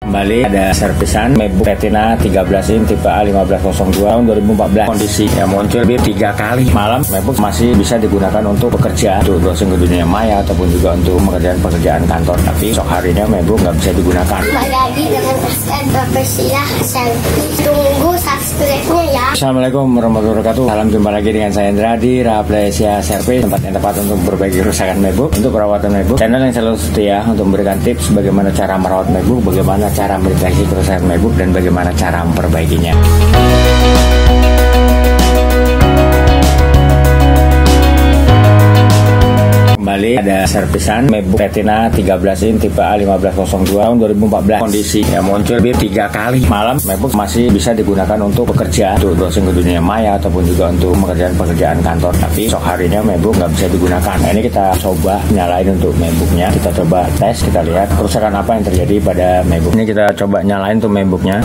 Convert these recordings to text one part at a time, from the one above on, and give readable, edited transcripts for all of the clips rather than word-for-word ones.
Kembali ada servisan MacBook Retina 13 in tipe A1502 tahun 2014. Kondisi yang muncul lebih 3 kali malam. MacBook masih bisa digunakan untuk bekerja, untuk browsing ke dunia maya ataupun juga untuk pekerjaan kantor. Tapi esok harinya MacBook nggak bisa digunakan. Kembali lagi dengan SN Bersilah Selfie. Tunggu subscribe-nya ya. Assalamualaikum warahmatullahi wabarakatuh. Salam jumpa lagi dengan saya Indra di Raplesia Service, tempat yang tepat untuk berbagi kerusakan MacBook, untuk perawatan MacBook. Channel yang selalu setia untuk memberikan tips bagaimana cara merawat MacBook, bagaimana cara mendeteksi kerusakan MacBook, dan bagaimana cara memperbaikinya. Kembali ada servisan MacBook Retina 13 in tipe A1502 tahun 2014. Kondisi yang muncul lebih 3 kali malam. MacBook masih bisa digunakan untuk bekerja, untuk browsing ke dunia maya ataupun juga untuk pekerjaan kantor. Tapi esok harinya MacBook nggak bisa digunakan. Nah, ini kita coba nyalain untuk MacBooknya. Kita coba tes, kita lihat kerusakan apa yang terjadi pada MacBook. Ini kita coba nyalain untuk MacBooknya.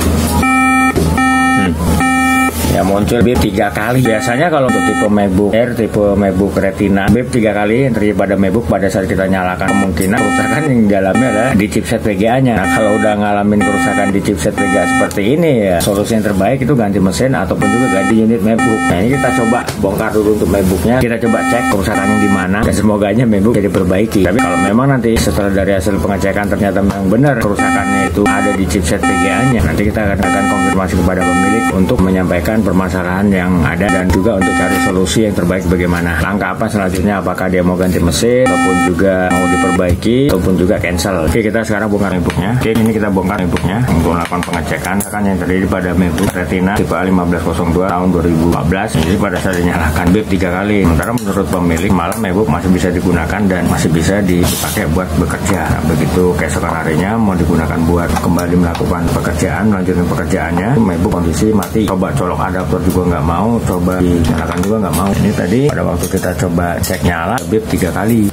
Ya muncul bip 3 kali. Biasanya kalau untuk tipe MacBook Air, tipe MacBook Retina, bip 3 kali yang terjadi pada MacBook pada saat kita nyalakan. Kemungkinan kerusakan yang dalamnya adalah di chipset VGA-nya. Nah, kalau udah ngalamin kerusakan di chipset VGA seperti ini, ya solusi yang terbaik itu ganti mesin ataupun juga ganti unit MacBook. Nah, ini kita coba bongkar dulu untuk MacBooknya. Kita coba cek kerusakannya di mana, dan semoganya MacBook jadi diperbaiki. Tapi kalau memang nanti setelah dari hasil pengecekan ternyata memang benar kerusakannya itu ada di chipset VGA-nya, nanti kita akan konfirmasi kepada pemilik untuk menyampaikan permasalahan yang ada dan juga untuk cari solusi yang terbaik bagaimana. Langkah apa selanjutnya, apakah dia mau ganti mesin ataupun juga mau diperbaiki ataupun juga cancel. Oke, kita sekarang bongkar MacBooknya. Oke, ini kita bongkar MacBooknya untuk melakukan pengecekan yang terjadi pada MacBook Retina tipe A1502 tahun 2014. Jadi pada saat dinyalakan bip 3 kali. Sementara menurut pemilik malam MacBook masih bisa digunakan dan masih bisa dipakai buat bekerja. Nah, begitu keesokan harinya mau digunakan buat kembali melakukan pekerjaan, melanjutkan pekerjaannya, MacBook kondisi mati. Coba colok adaptor juga nggak mau, coba dinyalakan juga nggak mau. Ini tadi pada waktu kita coba cek nyala bip 3 kali.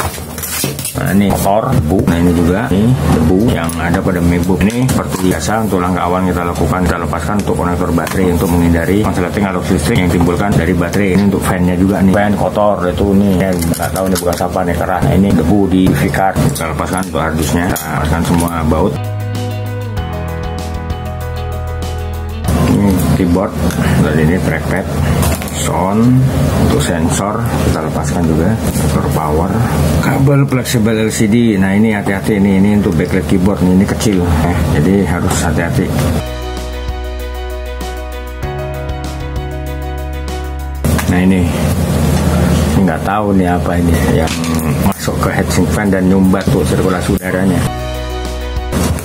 Nah, ini kotor, debu. Nah, ini juga ini debu yang ada pada MacBook. Ini seperti biasa untuk langkah awal kita lakukan, kita lepaskan untuk konektor baterai untuk menghindari konsleting arus listrik yang timbulkan dari baterai. Ini untuk fan-nya juga nih, fan kotor itu nih, ya, nggak tahu nih bekas apa nih, keras. Nah, ini debu di V-card. Kita lepaskan untuk harddisknya, kita lepaskan semua baut. Ini keyboard, dan ini trackpad, sound, untuk sensor kita lepaskan juga, motor power, kabel fleksibel LCD. Nah, ini hati-hati, ini untuk backlight keyboard nih, ini kecil, jadi harus hati-hati. Nah, ini nggak tahu nih apa ini yang masuk ke heatsink fan dan nyumbat tuh sirkulasi udaranya.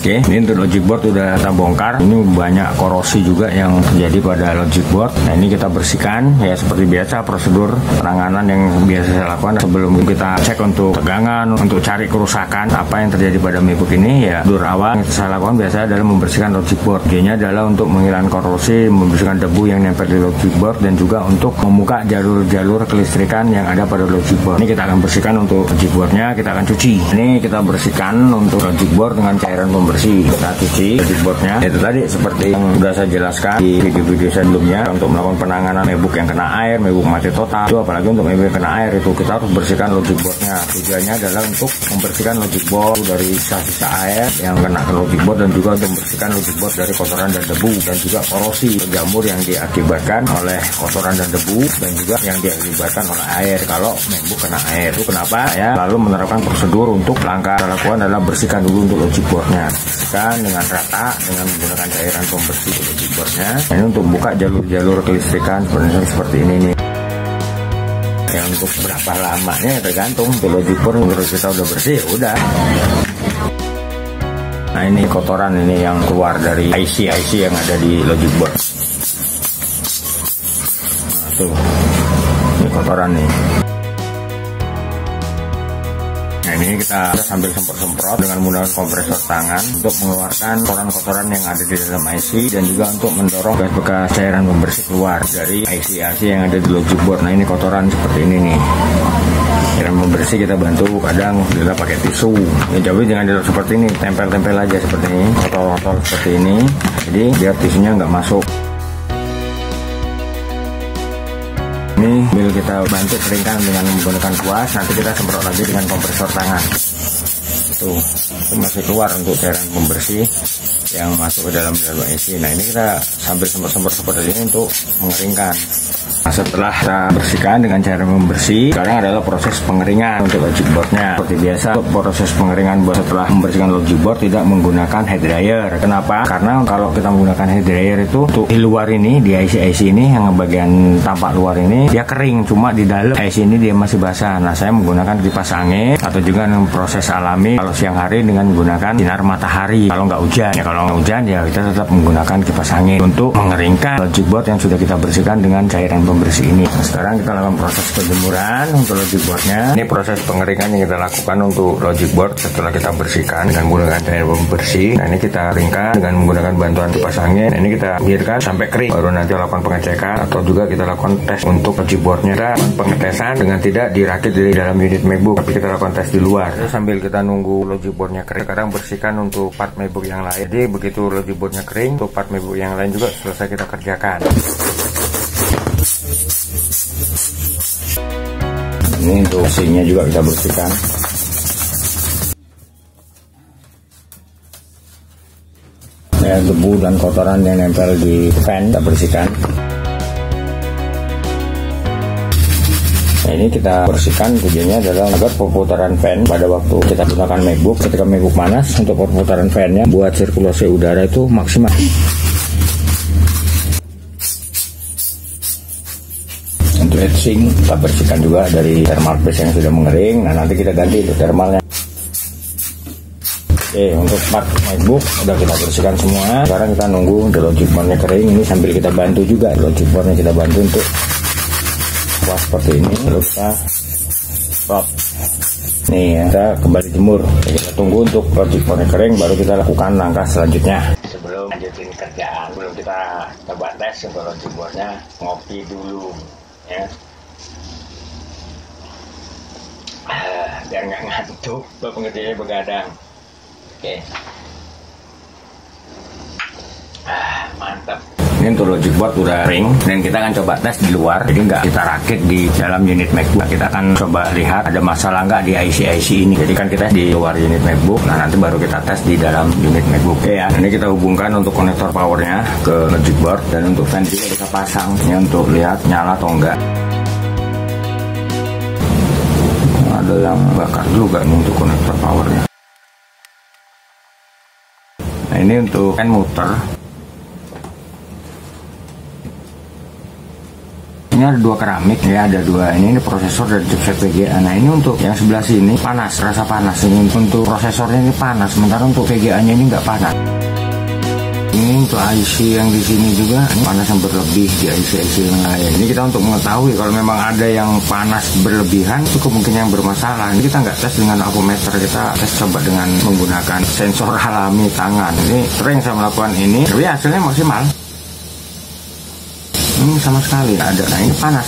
Oke, ini untuk logic board udah kita bongkar. Ini banyak korosi juga yang terjadi pada logic board. Nah, ini kita bersihkan ya seperti biasa, prosedur penanganan yang biasa saya lakukan sebelum kita cek untuk tegangan, untuk cari kerusakan apa yang terjadi pada MacBook ini. Ya, prosedur awal yang saya lakukan biasa adalah membersihkan logic board. Tujuannya adalah untuk menghilangkan korosi, membersihkan debu yang nempel di logic board, dan juga untuk membuka jalur-jalur kelistrikan yang ada pada logic board. Ini kita akan bersihkan untuk logic boardnya, kita akan cuci. Ini kita bersihkan untuk logic board dengan cairan pembersih. Kita cuci logic boardnya. Itu tadi seperti yang sudah saya jelaskan di video-video sebelumnya, untuk melakukan penanganan MacBook yang kena air, MacBook mati total, itu apalagi untuk MacBook yang kena air, itu kita harus bersihkan logic boardnya. Tujuannya adalah untuk membersihkan logic board dari sisa-sisa air yang kena ke logic board, dan juga untuk membersihkan logic board dari kotoran dan debu, dan juga korosi jamur yang diakibatkan oleh kotoran dan debu, dan juga yang diakibatkan oleh air kalau MacBook kena air. Itu kenapa ya lalu menerapkan prosedur untuk langkah lakukan adalah bersihkan dulu untuk logic boardnya. Bersihkan dengan rata dengan menggunakan cairan pembersih logic boardnya. Ini untuk buka jalur-jalur kelistrikan seperti ini nih. Yang untuk berapa lamanya tergantung. Untuk logic board menurut kita udah bersih, udah. Nah, ini kotoran ini yang keluar dari IC yang ada di logic board. Nah, tuh, ini kotoran nih. Nah, ini kita sambil semprot-semprot dengan menggunakan kompresor tangan untuk mengeluarkan kotoran-kotoran yang ada di dalam IC, dan juga untuk mendorong bekas cairan pembersih keluar dari IC yang ada di logic board. Nah, ini kotoran seperti ini nih. Cairan pembersih kita bantu, kadang kita pakai tisu. Ya, jauhi jangan dulu seperti ini, tempel-tempel aja seperti ini, kotor-kotor seperti ini. Jadi biar tisunya nggak masuk. Ini sambil kita bantu keringkan dengan menggunakan kuas, nanti kita semprot lagi dengan kompresor tangan. Itu masih keluar untuk cairan pembersih. yang masuk ke dalam IC. Nah, ini kita sambil semprot seperti ini untuk mengeringkan. Nah, setelah kita bersihkan dengan cara membersih, sekarang adalah proses pengeringan untuk logic boardnya. Seperti biasa, proses pengeringan setelah membersihkan logic board tidak menggunakan head dryer. Kenapa? Karena kalau kita menggunakan head dryer itu untuk di luar ini, di IC ini yang bagian tampak luar ini dia kering, cuma di dalam IC ini dia masih basah. Nah, saya menggunakan kipas angin atau juga dengan proses alami kalau siang hari dengan menggunakan sinar matahari. Kalau nggak hujan, ya kalau nggak hujan ya kita tetap menggunakan kipas angin untuk mengeringkan logic board yang sudah kita bersihkan dengan cairan pembersih ini. Nah, sekarang kita lakukan proses penjemuran untuk logic boardnya. Ini proses pengeringan yang kita lakukan untuk logic board setelah kita bersihkan dengan menggunakan cairan pembersih. Nah, ini kita keringkan dengan menggunakan bantuan kipas angin. Nah, ini kita biarkan sampai kering, baru nanti lakukan pengecekan atau juga kita lakukan tes untuk logic boardnya. Kita pengetesan dengan tidak dirakit di dalam unit MacBook, tapi kita lakukan tes di luar. Jadi, sambil kita nunggu logic boardnya kering, sekarang bersihkan untuk part MacBook yang lain. Jadi begitu logic boardnya kering, untuk part MacBook yang lain juga selesai kita kerjakan. Ini untuk mesinnya juga kita bersihkan. Ya, debu dan kotoran yang nempel di fan kita bersihkan. Nah, ini kita bersihkan, tujuannya adalah agar perputaran fan pada waktu kita gunakan MacBook, ketika MacBook panas, untuk perputaran fannya buat sirkulasi udara itu maksimal. Untuk heatsink kita bersihkan juga dari thermal paste yang sudah mengering. Nah, nanti kita ganti untuk thermalnya. Oke, untuk part MacBook udah kita bersihkan semua. Sekarang kita nunggu untuk logic boardnya kering. Ini sambil kita bantu juga logic boardnya, kita bantu untuk kuas seperti ini. Lalu kita prop. Nih ya, kita kembali jemur. Kita tunggu untuk logic boardnya kering, baru kita lakukan langkah selanjutnya. Sebelum lanjutin kerjaan, sebelum kita coba tes untuk logic boardnya, ngopi dulu ya. Biar nggak ngantuk, pengertiannya begadang. Oke. Mantap. Ini untuk logic board udah kering dan kita akan coba tes di luar, jadi nggak kita rakit di dalam unit MacBook. Kita akan coba lihat ada masalah nggak di IC ini. Jadi kan kita di luar unit MacBook, nah nanti baru kita tes di dalam unit MacBook. Oke ya, ini kita hubungkan untuk konektor powernya ke logic board, dan untuk fan juga kita pasang ini untuk lihat nyala atau enggak. Ada yang bakar juga nih untuk konektor powernya. Nah, ini untuk fan muter. Ini ada dua keramik ya, ada dua. Ini prosesor dan chipset VGA. Nah, ini untuk yang sebelah sini panas, rasa panas. Ini untuk prosesornya ini panas, sementara untuk VGA-nya ini nggak panas. Ini untuk IC yang di sini juga ini panas yang berlebih di IC yang lain. Ini kita untuk mengetahui kalau memang ada yang panas berlebihan, itu kemungkinan yang bermasalah. Ini kita nggak tes dengan avometer, kita tes coba dengan menggunakan sensor alami tangan. Ini sering saya melakukan ini, tapi hasilnya maksimal. Ini sama sekali nggak ada. Nah, ini panas.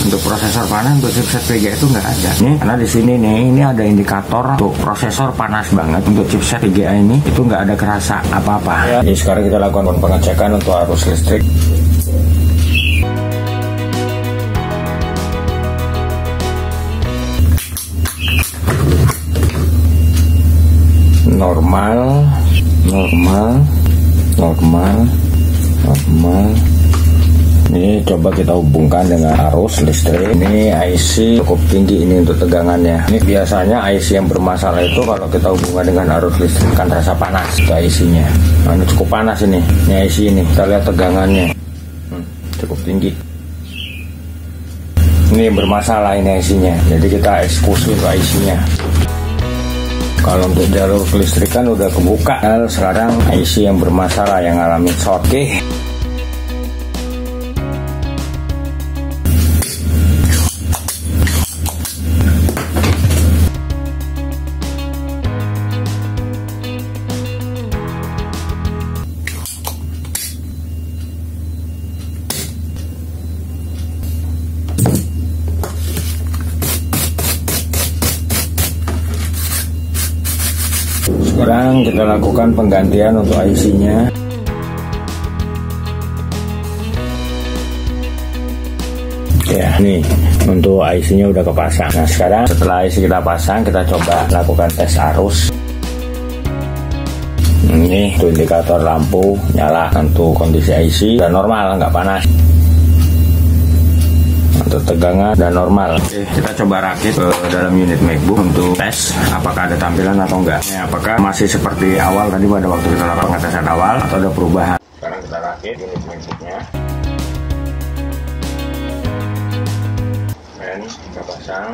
Untuk prosesor panas, untuk chipset VGA itu nggak ada. Ini karena di sini nih, ini ada indikator untuk prosesor panas banget. Untuk chipset VGA ini itu nggak ada kerasa apa-apa. Ya, jadi sekarang kita lakukan pengecekan untuk arus listrik. Normal. Ini coba kita hubungkan dengan arus listrik. Ini IC cukup tinggi ini untuk tegangannya. Ini biasanya IC yang bermasalah itu kalau kita hubungkan dengan arus listrik kan rasa panas ke IC-nya. Nah, ini cukup panas ini IC ini. Kita lihat tegangannya cukup tinggi. Ini bermasalah ini IC-nya. Jadi kita eksekusi untuk IC-nya. Kalau untuk jalur kelistrikan udah kebuka. Sekarang IC yang bermasalah yang alami short. Oke. Sekarang kita lakukan penggantian untuk IC-nya. Ya, nih untuk IC-nya udah kepasang. Nah, sekarang setelah IC kita pasang, kita coba lakukan tes arus. Ini tuh indikator lampu nyala, untuk kondisi IC dan normal, nggak panas. Untuk tegangan dan normal. Oke, kita coba rakit ke dalam unit MacBook untuk tes apakah ada tampilan atau enggak. Apakah masih seperti awal tadi pada waktu kita lakukan pengetesan awal atau ada perubahan. Sekarang kita rakit unit MacBooknya. Dan kita pasang.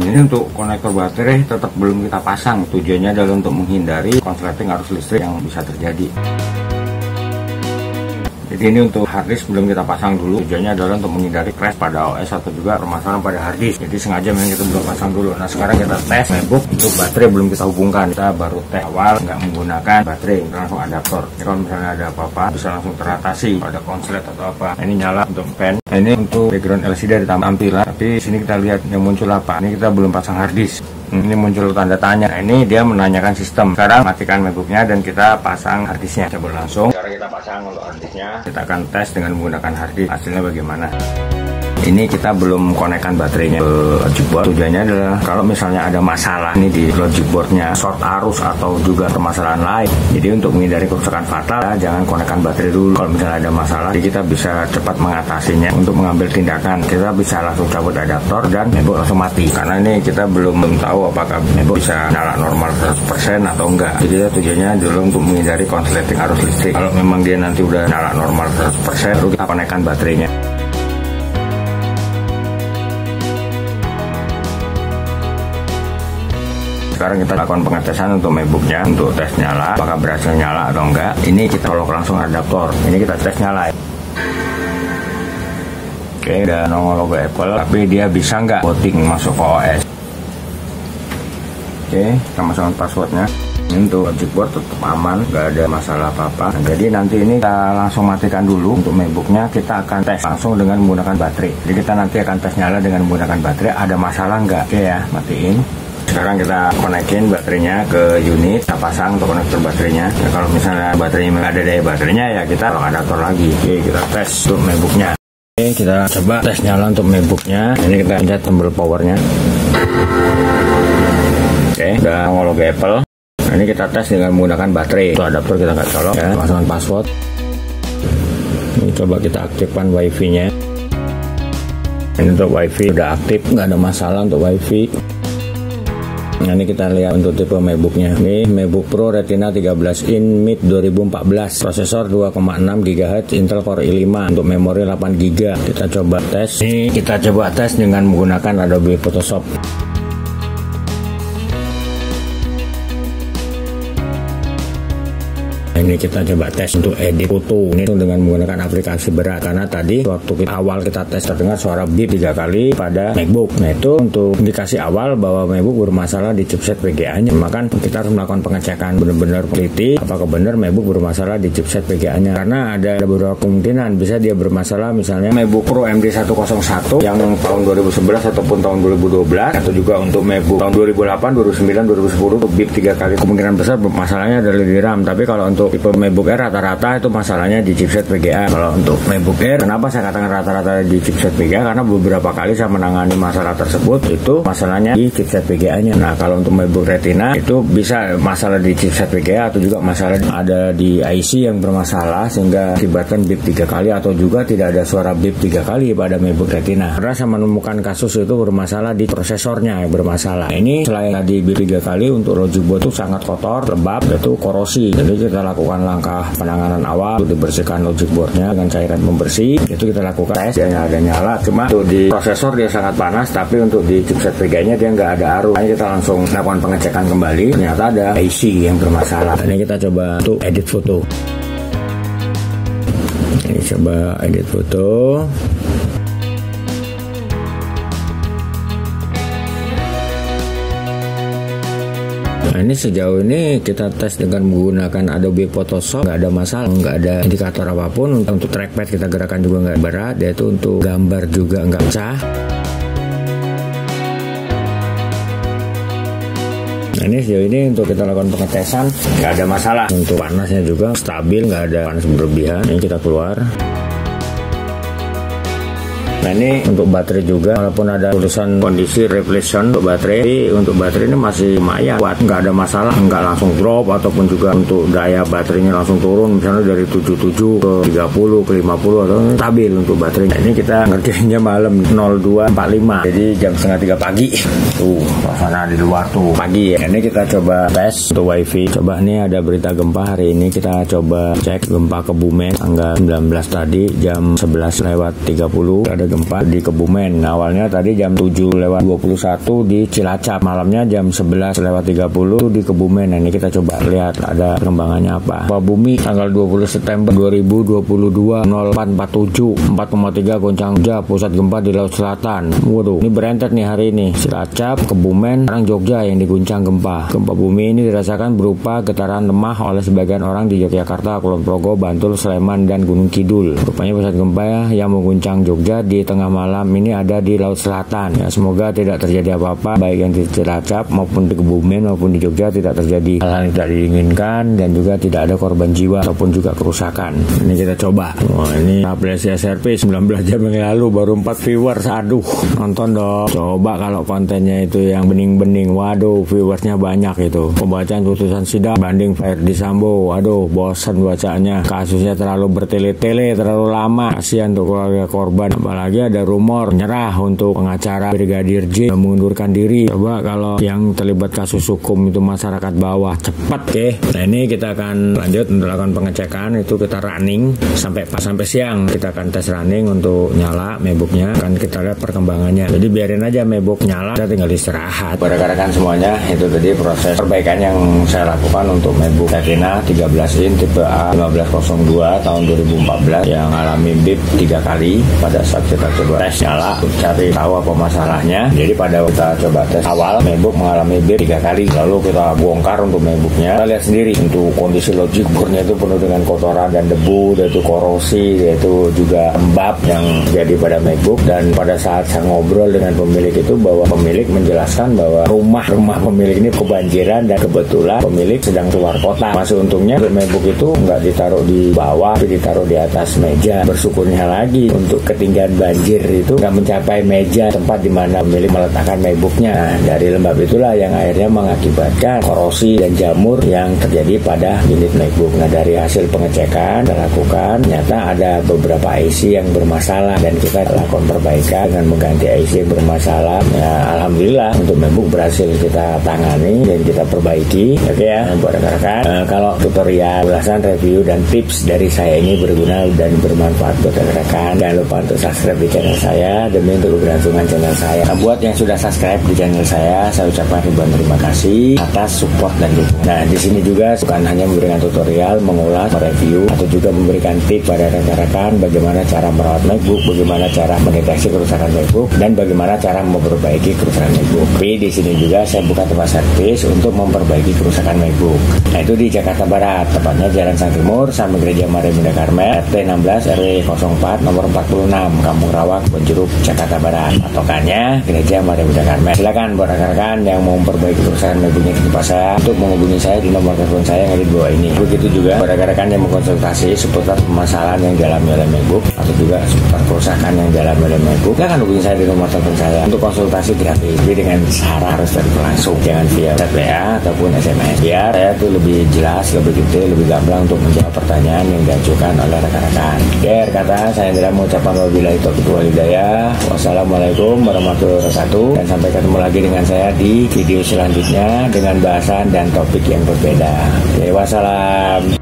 Ini untuk konektor baterai tetap belum kita pasang. Tujuannya adalah untuk menghindari konsleting arus listrik yang bisa terjadi. Jadi ini untuk harddisk belum kita pasang dulu. Tujuannya adalah untuk menghindari crash pada OS atau juga permasalahan pada harddisk. Jadi sengaja memang kita belum pasang dulu. Nah sekarang kita tes MacBook untuk baterai belum kita hubungkan. Kita baru tes awal nggak menggunakan baterai, langsung adaptor. Jadi kalau misalnya ada apa-apa bisa langsung teratasi. Kalau ada konslet atau apa. Ini nyala untuk pen. Ini untuk background LCD ada tampilan. Tapi sini kita lihat yang muncul apa. Ini kita belum pasang harddisk. Ini muncul tanda tanya. Nah, ini dia menanyakan sistem. Sekarang matikan MacBooknya dan kita pasang harddisknya. Coba langsung. Sekarang kita pasang untuk harddisknya. Kita akan tes dengan menggunakan harddisk. Hasilnya bagaimana? Ini kita belum konekkan baterainya ke logic board. Tujuannya adalah kalau misalnya ada masalah ini di logic boardnya, short arus atau juga permasalahan lain. Jadi untuk menghindari kerusakan fatal, jangan konekkan baterai dulu. Kalau misalnya ada masalah, jadi kita bisa cepat mengatasinya. Untuk mengambil tindakan, kita bisa langsung cabut adaptor dan MacBook langsung mati. Karena ini kita belum tahu apakah MacBook bisa nyala normal 100% atau enggak. Jadi tujuannya adalah untuk menghindari konsleting arus listrik. Kalau memang dia nanti udah nyala normal 100%, baru kita konekkan baterainya. Sekarang kita lakukan pengetesan untuk MacBooknya, untuk tes nyala, apakah berhasil nyala atau enggak. Ini kita colok langsung adaptor. Ini kita tes nyala. Oke, udah nongol logo Apple, tapi dia bisa nggak voting masuk ke OS. Oke, kita masukkan passwordnya. Ini untuk logic board tetap aman, nggak ada masalah apa-apa. Nah, jadi nanti ini kita langsung matikan dulu. Untuk MacBooknya kita akan tes langsung dengan menggunakan baterai. Jadi kita nanti akan tes nyala dengan menggunakan baterai. Ada masalah nggak? Oke ya, matiin. Sekarang kita konekin baterainya ke unit, kita pasang untuk konektor baterainya. Ya, kalau misalnya baterainya ada daya baterainya ya kita taruh adaptor lagi. Oke, kita tes untuk MacBooknya. Oke, kita coba tes nyala untuk MacBooknya. Ini kita pencet tombol powernya. Oke, udah nongol logo Apple. Nah, ini kita tes dengan menggunakan baterai. Untuk adaptor kita nggak colok ya, pasangkan password. Ini coba kita aktifkan WiFi-nya. Ini untuk WiFi udah aktif, nggak ada masalah untuk WiFi. Nah, ini kita lihat untuk tipe MacBooknya. Ini MacBook Pro Retina 13 in mid 2014, prosesor 2,6 GHz Intel Core i5, untuk memori 8 GB. Kita coba tes. Ini kita coba tes dengan menggunakan Adobe Photoshop. Ini kita coba tes untuk edit foto ini dengan menggunakan aplikasi berat, karena tadi waktu awal kita tes terdengar suara beep 3 kali pada MacBook. Nah, itu untuk indikasi awal bahwa MacBook bermasalah di chipset VGA-nya. Maka kita harus melakukan pengecekan benar-benar teliti apakah benar MacBook bermasalah di chipset VGA-nya, karena ada beberapa kemungkinan bisa dia bermasalah. Misalnya MacBook Pro MD101 yang tahun 2011 ataupun tahun 2012, atau juga untuk MacBook tahun 2008, 2009, 2010 beep 3 kali. Kemungkinan besar masalahnya adalah di RAM. Tapi kalau untuk tipe MacBook Air rata-rata itu masalahnya di chipset VGA. Kalau untuk MacBook Air, kenapa saya katakan rata-rata di chipset VGA? Karena beberapa kali saya menangani masalah tersebut, itu masalahnya di chipset VGA-nya. Nah, kalau untuk MacBook Retina itu bisa masalah di chipset VGA atau juga masalah ada di IC yang bermasalah sehingga akibatkan beep 3 kali, atau juga tidak ada suara beep 3 kali pada MacBook Retina. Karena saya menemukan kasus itu bermasalah di prosesornya yang bermasalah. Ini selain di beep 3 kali, untuk logic board itu sangat kotor, lembab, itu korosi. Jadi kita lakukan langkah penanganan awal untuk dibersihkan logic boardnya dengan cairan pembersih. Itu kita lakukan tes, dia ada nyala. Cuma untuk di prosesor dia sangat panas, tapi untuk di chipset VGA-nya dia nggak ada arus. Jadi kita langsung lakukan pengecekan kembali, ternyata ada IC yang bermasalah. Ini kita coba untuk edit foto. Ini coba edit foto. Nah, ini sejauh ini kita tes dengan menggunakan Adobe Photoshop, nggak ada masalah, nggak ada indikator apapun. Untuk trackpad kita gerakan juga nggak berat, yaitu untuk gambar juga nggak pecah. Nah, ini sejauh ini untuk kita lakukan pengetesan nggak ada masalah. Untuk panasnya juga stabil, nggak ada panas berlebihan. Ini kita keluar. Nah ini untuk baterai juga, walaupun ada tulisan kondisi replacement untuk baterai, tapi untuk baterai ini masih lumayan kuat, nggak ada masalah, nggak langsung drop, ataupun juga untuk daya baterainya langsung turun, misalnya dari 77 ke 30 ke 50 atau stabil untuk baterai. Nah, ini kita ngerjainnya malam 02.45, jadi jam setengah 3 pagi. Tuh, suasana di luar tuh pagi ya. Ini kita coba tes untuk wifi. Coba nih ada berita gempa hari ini, kita coba cek gempa Kebumen tanggal 19 tadi jam 11:30 ada gempa di Kebumen. Awalnya tadi jam 7:21 di Cilacap, malamnya jam 11:30 di Kebumen. Nah, ini kita coba lihat ada perkembangannya apa. Gempa bumi tanggal 20 September 2022 0447 4,3 goncang Jogja, pusat gempa di Laut Selatan. Waduh, ini berentet nih hari ini. Cilacap, Kebumen, sekarang Jogja yang diguncang gempa. Gempa bumi ini dirasakan berupa getaran lemah oleh sebagian orang di Yogyakarta, Kulon Progo, Bantul, Sleman, dan Gunung Kidul. Rupanya pusat gempa yang mengguncang Jogja di tengah malam ini ada di Laut Selatan. Ya, semoga tidak terjadi apa-apa, baik yang di Cilacap maupun di Kebumen maupun di Jogja tidak terjadi hal-hal yang tidak diinginkan, dan juga tidak ada korban jiwa ataupun juga kerusakan. Ini kita coba. Wah, ini aplikasi SRP 19 jam yang lalu baru 4 viewers. Aduh, nonton dong. Coba kalau kontennya itu yang bening-bening, waduh, viewersnya banyak itu. Pembacaan putusan sidang banding Verdi Sambo, waduh, bosan bacanya. Kasusnya terlalu bertele-tele, terlalu lama. Kasihan untuk keluarga korban. Apalagi ada rumor nyerah untuk pengacara Brigadir J mengundurkan diri. Coba kalau yang terlibat kasus hukum itu masyarakat bawah, cepat oke. Nah, ini kita akan lanjut untuk melakukan pengecekan. Itu kita running sampai siang. Kita akan tes running untuk nyala MacBooknya. Akan kita lihat perkembangannya. Jadi biarin aja MacBook nyala, kita tinggal istirahat. Rekan-rekan semuanya, itu tadi proses perbaikan yang saya lakukan untuk MacBook Retina 13 in tipe A1502 tahun 2014 yang alami bip 3 kali pada saat kita coba tes nyala, cari tahu apa masalahnya. Jadi pada kita coba tes awal, MacBook mengalami bip 3 kali, lalu kita bongkar untuk MacBooknya. Kita lihat sendiri untuk kondisi logic boardnya itu penuh dengan kotoran dan debu, yaitu korosi, yaitu juga lembab yang jadi pada MacBook. Dan pada saat saya ngobrol dengan pemilik itu, bahwa pemilik menjelaskan bahwa rumah pemilik ini kebanjiran dan kebetulan pemilik sedang keluar kota. Masih untungnya MacBook itu nggak ditaruh di bawah, tapi ditaruh di atas meja. Bersyukurnya lagi untuk ketinggian banjir itu nggak mencapai meja tempat di mana pemilik meletakkan MacBooknya. Nah, dari lembab itulah yang akhirnya mengakibatkan korosi dan jamur yang terjadi pada unit MacBook. Nah, dari hasil pengecekan kita lakukan, ternyata ada beberapa IC yang bermasalah dan kita lakukan perbaikan dengan mengganti IC yang bermasalah. Ya, alhamdulillah untuk MacBook berhasil kita tangani dan kita perbaiki. Oke ya, buat rekan-rekan. Kalau tutorial, ulasan, review, dan tips dari saya ini berguna dan bermanfaat buat rekan-rekan, jangan lupa untuk subscribe di channel saya demi untuk keberlangsungan channel saya. Nah, buat yang sudah subscribe di channel saya ucapkan ribuan terima kasih atas support dan dukungan. Nah, di sini juga bukan hanya memberikan tutorial, mengulas, mereview, atau juga memberikan tips pada rekan-rekan bagaimana cara merawat MacBook, bagaimana cara mendeteksi kerusakan MacBook, dan bagaimana cara memperbaiki kerusakan MacBook. Tapi di sini juga saya buka tempat servis untuk memperbaiki kerusakan MacBook. Nah, itu di Jakarta Barat, tepatnya Jalan Sang Timur, samping Gereja Maria Bunda Karmel, RT 16 RW 04 nomor 46, Kampung Rawak, Bonjeruk, Jakarta Barat. Patokannya Gereja Maria Bunda Karmel. Silakan buat rekan-rekan yang mau memperbaiki kerusakan MacBooknya di tempat saya untuk menghubungi saya di nomor telepon saya yang ada di bawah ini. Begitu juga buat rekan-rekan yang mengkonsultasi seputar permasalahan yang dialami oleh MacBook atau juga seputar kerusakan yang dialami oleh MacBook, silakan hubungi saya di nomor telepon saya untuk konsultasi gratis. Jadi dengan syarat harus langsung, jangan via chat WA ataupun SMS, biar saya tuh lebih jelas, lebih detail, lebih gamblang untuk menjawab pertanyaan yang diajukan oleh rekan-rekan. Oke, kata saya Indra mengucapkan wabillahi taufiq wal hidayah. Wassalamualaikum warahmatullahi wabarakatuh, dan sampai ketemu lagi dengan saya di video selanjutnya dengan bahasan dan topik yang berbeda. Oke, wassalam.